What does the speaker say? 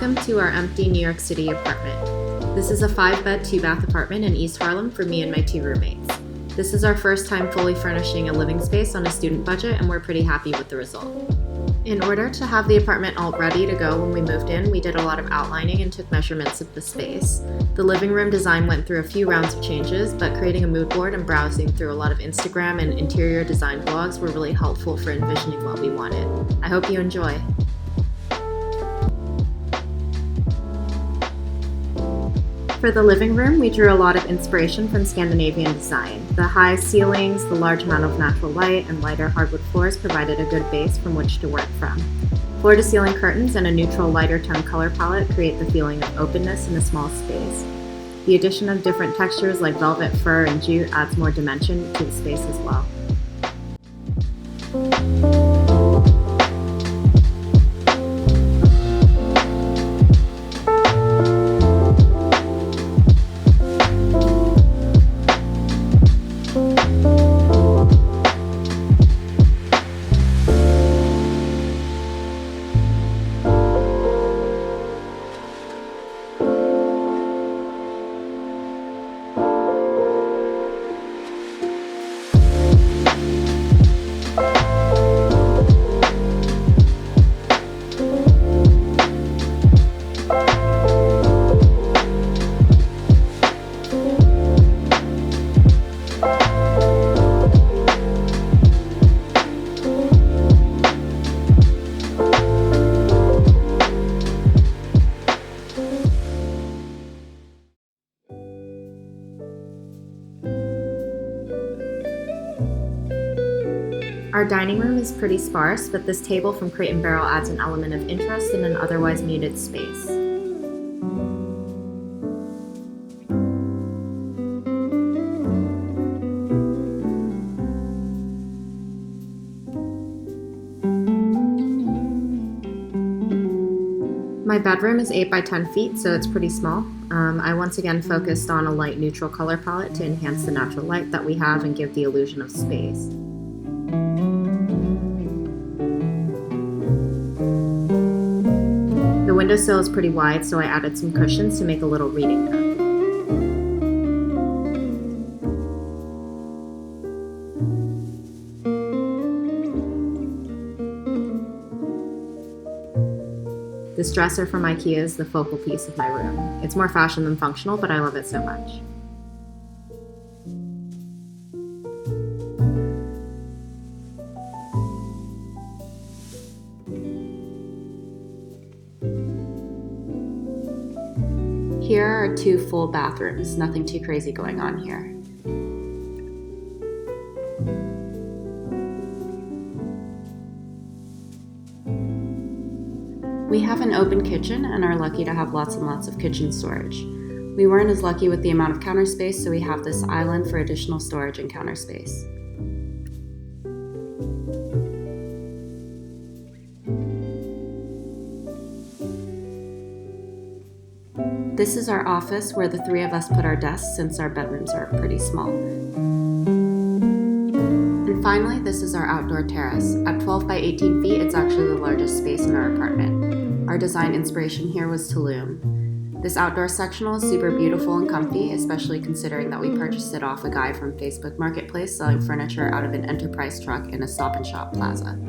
Welcome to our empty New York City apartment. This is a 5-bed, 2-bath apartment in East Harlem for me and my 2 roommates. This is our first time fully furnishing a living space on a student budget, and we're pretty happy with the result. In order to have the apartment all ready to go when we moved in, we did a lot of outlining and took measurements of the space. The living room design went through a few rounds of changes, but creating a mood board and browsing through a lot of Instagram and interior design blogs were really helpful for envisioning what we wanted. I hope you enjoy. For the living room, we drew a lot of inspiration from Scandinavian design. The high ceilings, the large amount of natural light, and lighter hardwood floors provided a good base from which to work from. Floor-to-ceiling curtains and a neutral lighter tone color palette create the feeling of openness in a small space. The addition of different textures like velvet, fur, and jute adds more dimension to the space as well. Our dining room is pretty sparse, but this table from Crate & Barrel adds an element of interest in an otherwise muted space. My bedroom is 8 by 10 feet, so it's pretty small. I once again focused on a light neutral color palette to enhance the natural light that we have and give the illusion of space. The windowsill is pretty wide, so I added some cushions to make a little reading nook. This dresser from Ikea is the focal piece of my room. It's more fashion than functional, but I love it so much. Here are 2 full bathrooms, nothing too crazy going on here. We have an open kitchen and are lucky to have lots and lots of kitchen storage. We weren't as lucky with the amount of counter space, so we have this island for additional storage and counter space. This is our office where the 3 of us put our desks since our bedrooms are pretty small. And finally, this is our outdoor terrace. At 12 by 18 feet, it's actually the largest space in our apartment. Our design inspiration here was Tulum. This outdoor sectional is super beautiful and comfy, especially considering that we purchased it off a guy from Facebook Marketplace selling furniture out of an enterprise truck in a Stop and Shop plaza.